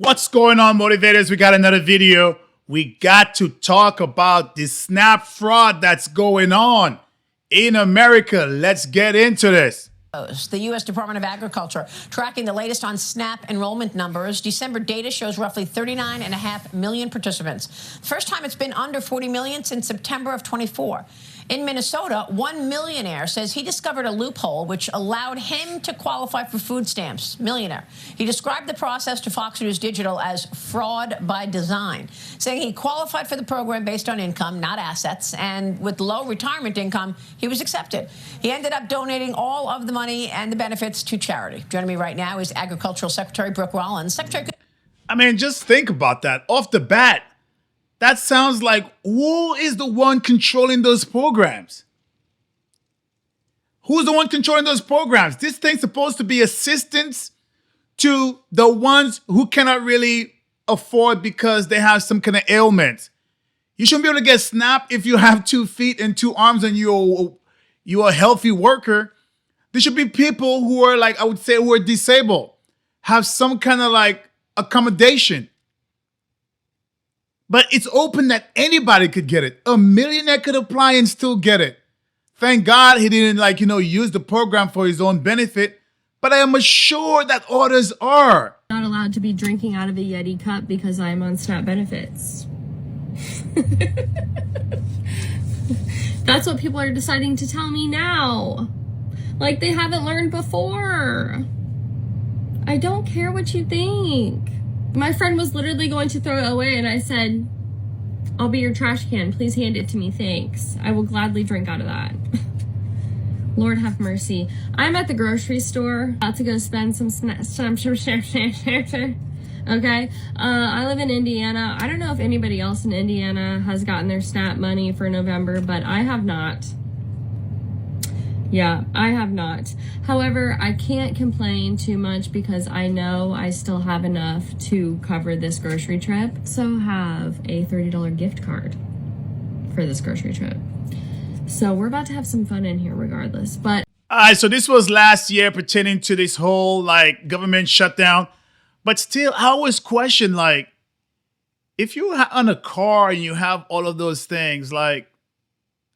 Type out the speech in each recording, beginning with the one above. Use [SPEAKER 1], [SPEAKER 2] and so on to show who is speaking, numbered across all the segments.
[SPEAKER 1] What's going on, motivators? We got another video. We got to talk about the SNAP fraud that's going on in America. Let's get into this.
[SPEAKER 2] The U.S. Department of Agriculture tracking the latest on SNAP enrollment numbers. December data shows roughly 39.5 million participants. First time it's been under 40 million since September of 24. In Minnesota, one millionaire says he discovered a loophole which allowed him to qualify for food stamps. Millionaire. He described the process to Fox News Digital as fraud by design, saying he qualified for the program based on income, not assets, and with low retirement income, he was accepted. He ended up donating all of the money and the benefits to charity. Joining me right now is Agricultural Secretary Brooke Rollins. Secretary.
[SPEAKER 1] I mean, just think about that. Off the bat, that sounds like who is the one controlling those programs? Who's the one controlling those programs? This thing's supposed to be assistance to the ones who cannot really afford because they have some kind of ailment. You shouldn't be able to get SNAP if you have 2 feet and 2 arms and you're a healthy worker. There should be people who are like, I would say, who are disabled, have some kind of like accommodation. But it's open that anybody could get it. A millionaire could apply and still get it. Thank God he didn't use the program for his own benefit. But I am assured that others are.
[SPEAKER 3] Not allowed to be drinking out of a Yeti cup because I'm on SNAP benefits. That's what people are deciding to tell me now. Like they haven't learned before. I don't care what you think. My friend was literally going to throw it away and I said, I'll be your trash can. Please hand it to me. Thanks. I will gladly drink out of that. Lord have mercy. I'm at the grocery store about to go spend some okay. I live in Indiana. I don't know if anybody else in Indiana has gotten their SNAP money for November, but I have not. Yeah, I have not. However, I can't complain too much because I know I still have enough to cover this grocery trip. So have a $30 gift card for this grocery trip. So we're about to have some fun in here regardless. But
[SPEAKER 1] all right, so this was last year pertaining to this whole government shutdown. But still, I always question if you on a car and you have all of those things,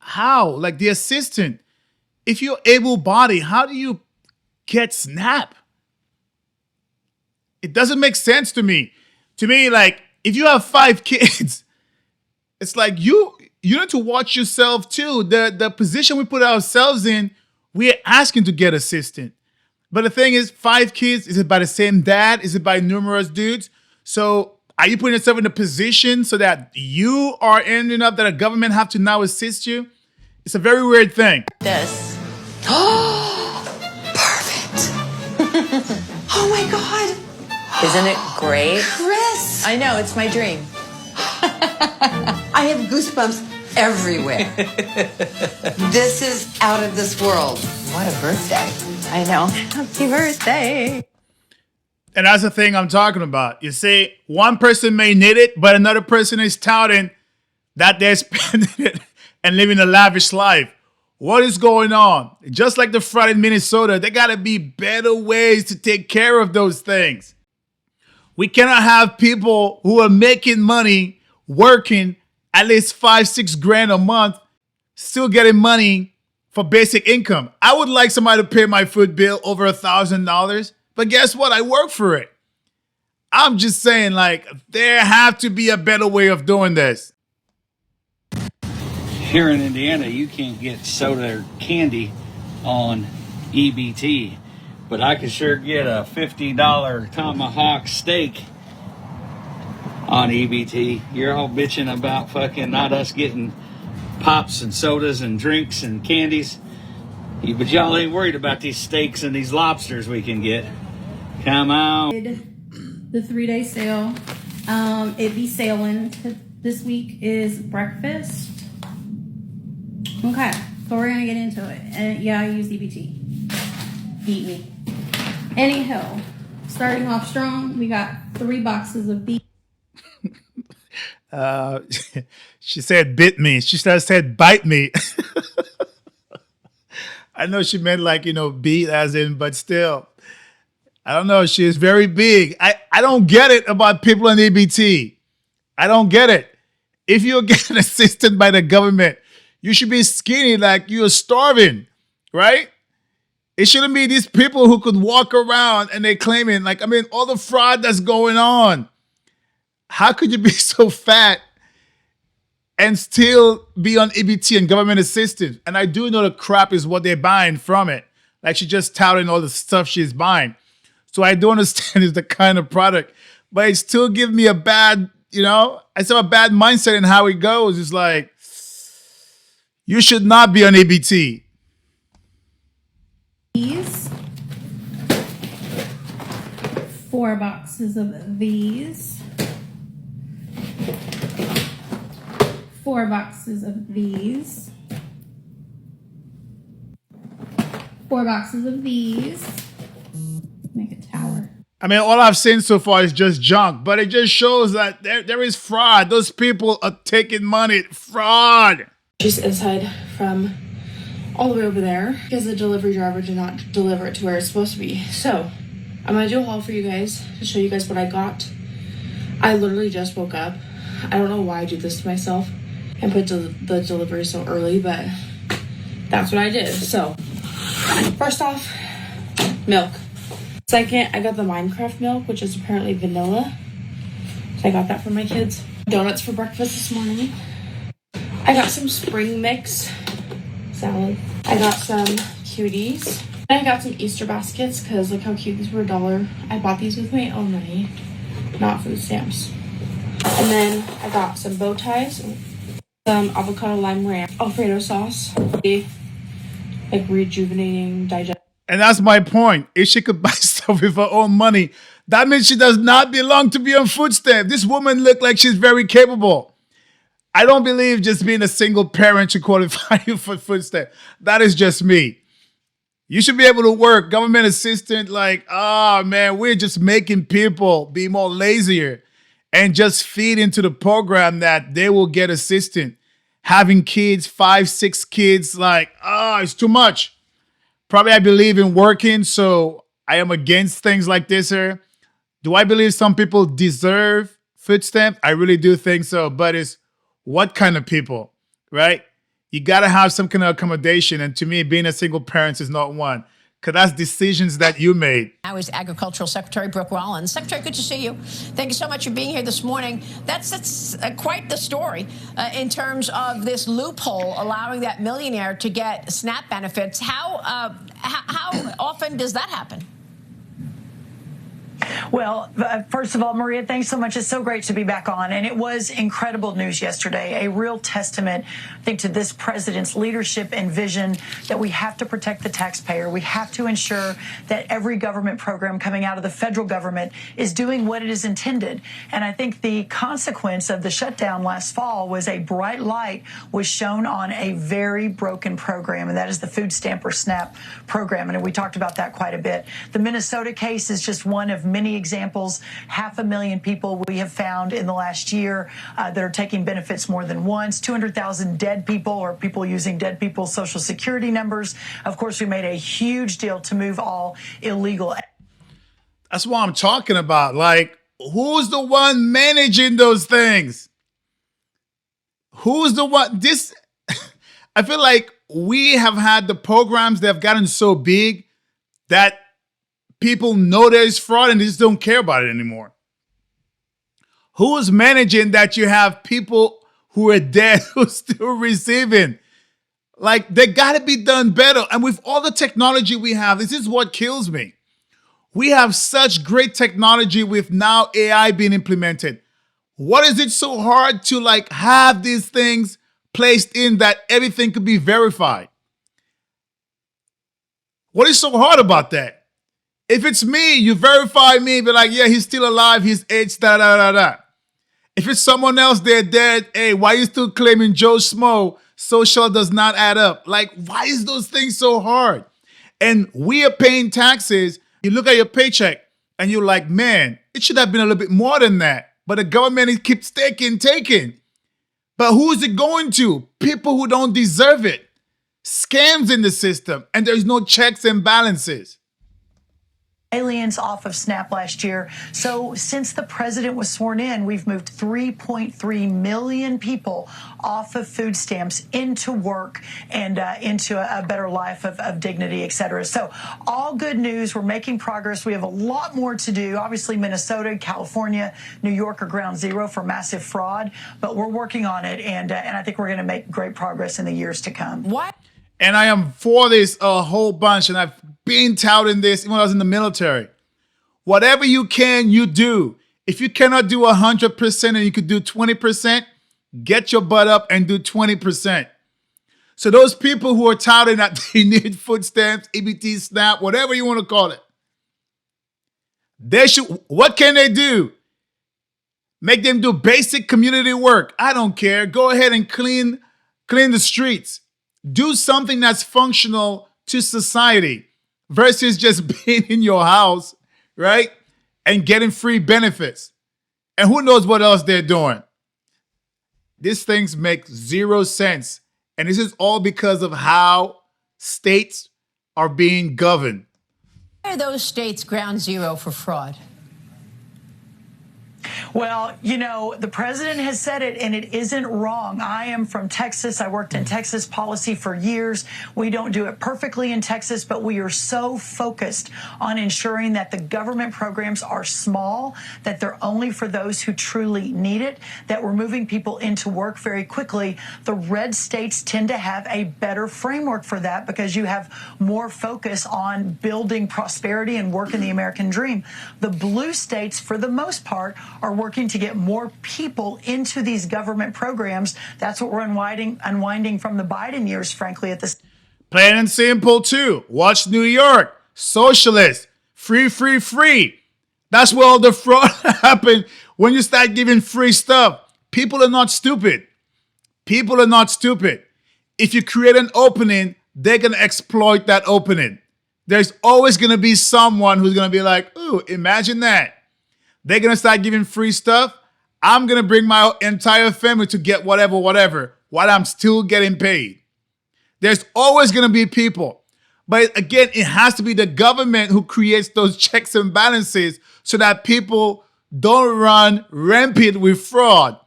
[SPEAKER 1] how? The assistant. If you're able-bodied, how do you get SNAP? It doesn't make sense to me. To me, if you have 5 kids, it's like you need to watch yourself too. The position we put ourselves in, we're asking to get assistant. But the thing is, 5 kids, is it by the same dad? Is it by numerous dudes? So are you putting yourself in a position so that you are ending up that a government have to now assist you? It's a very weird thing.
[SPEAKER 4] This. Oh, perfect. Oh my God. Isn't it great?
[SPEAKER 5] Chris.
[SPEAKER 4] I know, it's my dream.
[SPEAKER 5] I have goosebumps everywhere. This is out of this world.
[SPEAKER 4] What a birthday. I know. Happy birthday.
[SPEAKER 1] And that's the thing I'm talking about. You see, one person may need it, but another person is touting that they're spending it and living a lavish life. What is going on? Just like the fraud in Minnesota, there got to be better ways to take care of those things. We cannot have people who are making money, working at least 5-6 grand a month, still getting money for basic income. I would like somebody to pay my food bill over $1,000, but guess what? I work for it. I'm just saying, there have to be a better way of doing this.
[SPEAKER 6] Here in Indiana, you can't get soda or candy on EBT, but I could sure get a $50 tomahawk steak on EBT. You're all bitching about fucking not us getting pops and sodas and drinks and candies, but y'all ain't worried about these steaks and these lobsters we can get. Come on.
[SPEAKER 7] The 3-day sale. It be sailing this week is breakfast. Okay, so we're gonna get into it. And yeah, I use EBT. Beat me. Anyhow, starting off strong, we got 3 boxes of beef.
[SPEAKER 1] She said bit me. She said bite me. I know she meant beat as in, but still. I don't know. She is very big. I don't get it about people on EBT. I don't get it. If you're getting assisted by the government, you should be skinny like you're starving, right? It shouldn't be these people who could walk around and they claiming, like, I mean, all the fraud that's going on. How could you be so fat and still be on EBT and government assistance? And I do know the crap is what they're buying from it. Like, she's just touting all the stuff she's buying. So I do understand it's the kind of product, but it still gives me a bad, I still have a bad mindset in how it goes. It's like, you should not be on EBT.
[SPEAKER 7] These 4 boxes of these, 4 boxes of these, 4 boxes of these. Make a tower.
[SPEAKER 1] I mean, all I've seen so far is just junk, but it just shows that there is fraud. Those people are taking money. Fraud.
[SPEAKER 8] She's inside from all the way over there because the delivery driver did not deliver it to where it's supposed to be. So I'm gonna do a haul for you guys to show you guys what I got. I literally just woke up. I don't know why I do this to myself and put the delivery so early, but that's what I did. So first off, milk. Second, I got the Minecraft milk, which is apparently vanilla. So I got that for my kids. Donuts for breakfast this morning. I got some spring mix salad. I got some cuties. And I got some Easter baskets because look how cute these were $1. I bought these with my own money, not food stamps. And then I got some bow ties, some avocado lime ranch, Alfredo sauce, like rejuvenating digestion.
[SPEAKER 1] And that's my point. If she could buy stuff with her own money, that means she does not belong to be on food stamp. This woman looked like she's very capable. I don't believe just being a single parent should qualify you for food stamp. That is just me. You should be able to work. Government assistant, like, oh man, we're just making people be more lazier and just feed into the program that they will get assistant. Having kids, 5, 6 kids, like, it's too much. Probably I believe in working, so I am against things like this here. Do I believe some people deserve food stamp? I really do think so, but it's what kind of people, right? You got to have some kind of accommodation, and to me, being a single parent is not one, because that's decisions that you made.
[SPEAKER 2] Now is Agricultural Secretary Brooke Rollins. Secretary, good to see you. Thank you so much for being here this morning. That's quite the story in terms of this loophole allowing that millionaire to get SNAP benefits. How often does that happen?
[SPEAKER 9] Well, first of all, Maria, thanks so much. It's so great to be back on. And it was incredible news yesterday, a real testament, I think, to this president's leadership and vision that we have to protect the taxpayer. We have to ensure that every government program coming out of the federal government is doing what it is intended. And I think the consequence of the shutdown last fall was a bright light was shown on a very broken program, and that is the food stamp or SNAP program. And we talked about that quite a bit. The Minnesota case is just one of many examples. 500,000 people we have found in the last year that are taking benefits more than once. 200,000 dead people or people using dead people's social security numbers. Of course, we made a huge deal to move all illegal.
[SPEAKER 1] That's what I'm talking about. Like, who's the one managing those things? Who's the one? I feel like we have had the programs that have gotten so big that people know there's fraud and they just don't care about it anymore. Who is managing that you have people who are dead who are still receiving? Like, they got to be done better. And with all the technology we have, this is what kills me. We have such great technology with now AI being implemented. What is it so hard to have these things placed in that everything could be verified? What is so hard about that? If it's me, you verify me, be like, yeah, he's still alive, he's aged, da-da-da-da. If it's someone else, they're dead, hey, why are you still claiming Joe Schmo? Social does not add up. Like, why is those things so hard? And we are paying taxes. You look at your paycheck and you're like, man, it should have been a little bit more than that. But the government keeps taking. But who is it going to? People who don't deserve it. Scams in the system, and there's no checks and balances.
[SPEAKER 9] aliens off of SNAP last year. So since the president was sworn in, we've moved 3.3 million people off of food stamps into work and into a better life of dignity, et cetera. So all good news. We're making progress. We have a lot more to do. Obviously, Minnesota, California, New York are ground zero for massive fraud, but we're working on it, and I think we're going to make great progress in the years to come.
[SPEAKER 2] What?
[SPEAKER 1] And I am for this a whole bunch, and I've been touting this even when I was in the military. Whatever you can, you do. If you cannot do 100% and you could do 20%, get your butt up and do 20%. So those people who are touting that they need food stamps, EBT, SNAP, whatever you want to call it, they should. What can they do? Make them do basic community work. I don't care. Go ahead and clean the streets. Do something that's functional to society versus just being in your house, right? And getting free benefits. And who knows what else they're doing. These things make zero sense. And this is all because of how states are being governed.
[SPEAKER 2] Why are those states ground zero for fraud?
[SPEAKER 9] Well, you know, the president has said it, and it isn't wrong. I am from Texas. I worked in Texas policy for years. We don't do it perfectly in Texas, but we are so focused on ensuring that the government programs are small, that they're only for those who truly need it, that we're moving people into work very quickly. The red states tend to have a better framework for that because you have more focus on building prosperity and work in the American dream. The blue states, for the most part, are working to get more people into these government programs. That's what we're unwinding from the Biden years, frankly, at this.
[SPEAKER 1] Plain and simple, too. Watch New York. Socialist. Free, free, free. That's where all the fraud happened when you start giving free stuff. People are not stupid. People are not stupid. If you create an opening, they're going to exploit that opening. There's always going to be someone who's going to be like, ooh, imagine that. They're going to start giving free stuff. I'm going to bring my entire family to get whatever, while I'm still getting paid. There's always going to be people. But again, it has to be the government who creates those checks and balances so that people don't run rampant with fraud.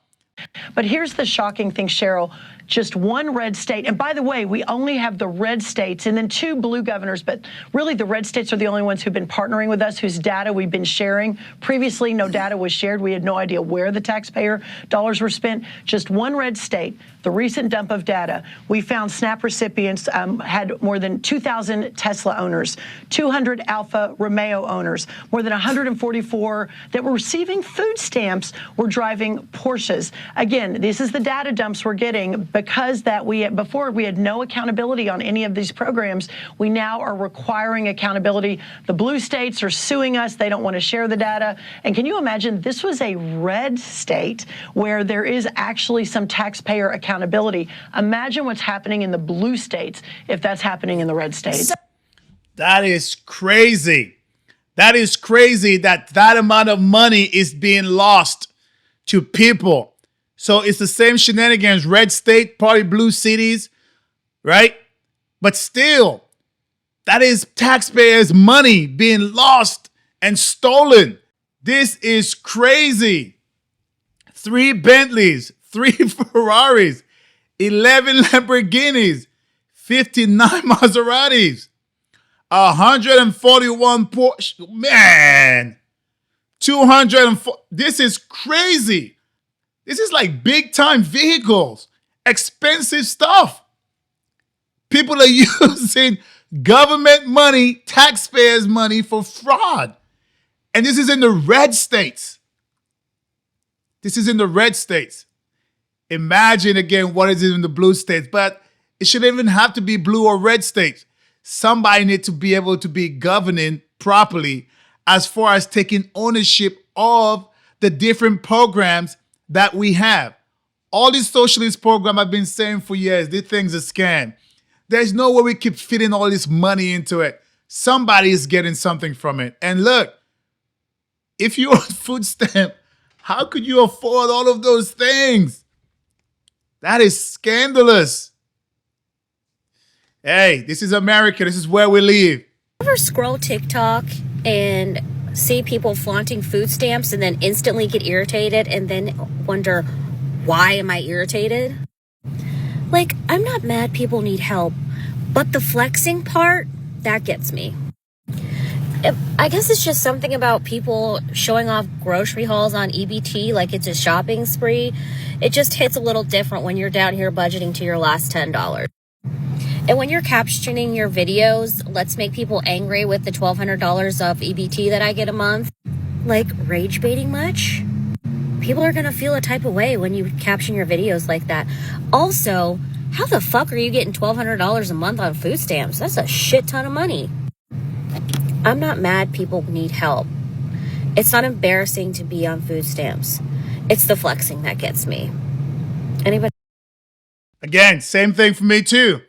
[SPEAKER 9] But here's the shocking thing, Cheryl. Just one red state. And by the way, we only have the red states and then 2 blue governors. But really, the red states are the only ones who've been partnering with us, whose data we've been sharing. Previously, no data was shared. We had no idea where the taxpayer dollars were spent. Just one red state. The recent dump of data, we found SNAP recipients had more than 2,000 Tesla owners, 200 Alfa Romeo owners, more than 144 that were receiving food stamps were driving Porsches. Again, this is the data dumps we're getting because before we had no accountability on any of these programs. We now are requiring accountability. The blue states are suing us. They don't want to share the data. And can you imagine, this was a red state where there is actually some taxpayer accountability. Imagine what's happening in the blue states if that's happening in the red states.
[SPEAKER 1] That is crazy. That is crazy that amount of money is being lost to people. So it's the same shenanigans, red state, probably blue cities, right? But still, that is taxpayers' money being lost and stolen. This is crazy. 3 Bentleys, 3 Ferraris, 11 Lamborghinis, 59 Maseratis, 141 Porsche. Man, 204. This is crazy. This is like big time vehicles, expensive stuff. People are using government money, taxpayers' money for fraud. And this is in the red states. This is in the red states. Imagine again what is in the blue states, but it shouldn't even have to be blue or red states. Somebody needs to be able to be governing properly as far as taking ownership of the different programs that we have. All these socialist programs I've been saying for years, these things are scam. There's no way we keep fitting all this money into it. Somebody is getting something from it. And look, if you're on food stamp, how could you afford all of those things? That is scandalous. Hey, this is America. This is where we live.
[SPEAKER 10] Ever scroll TikTok and see people flaunting food stamps and then instantly get irritated and then wonder, why am I irritated? Like, I'm not mad people need help, but the flexing part, that gets me. I guess it's just something about people showing off grocery hauls on EBT like it's a shopping spree. It just hits a little different when you're down here budgeting to your last $10. And when you're captioning your videos, let's make people angry with the $1,200 of EBT that I get a month. Like, rage baiting much? People are going to feel a type of way when you caption your videos like that. Also, how the fuck are you getting $1,200 a month on food stamps? That's a shit ton of money. I'm not mad people need help. It's not embarrassing to be on food stamps. It's the flexing that gets me. Anybody?
[SPEAKER 1] Again, same thing for me too.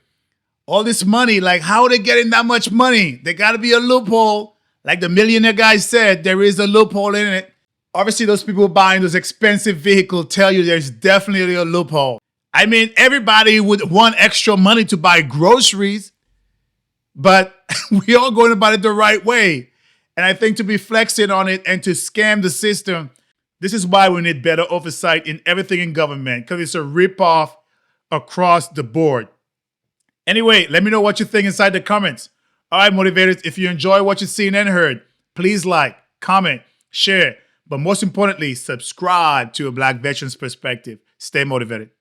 [SPEAKER 1] All this money, like how are they getting that much money? There got to be a loophole. Like the millionaire guy said, there is a loophole in it. Obviously, those people buying those expensive vehicles tell you there's definitely a loophole. I mean, everybody would want extra money to buy groceries, but we all going about it the right way. And I think to be flexing on it and to scam the system, this is why we need better oversight in everything in government, because it's a ripoff across the board. Anyway, let me know what you think inside the comments. All right, motivators, if you enjoy what you've seen and heard, please like, comment, share, but most importantly, subscribe to A Black Veteran's Perspective. Stay motivated.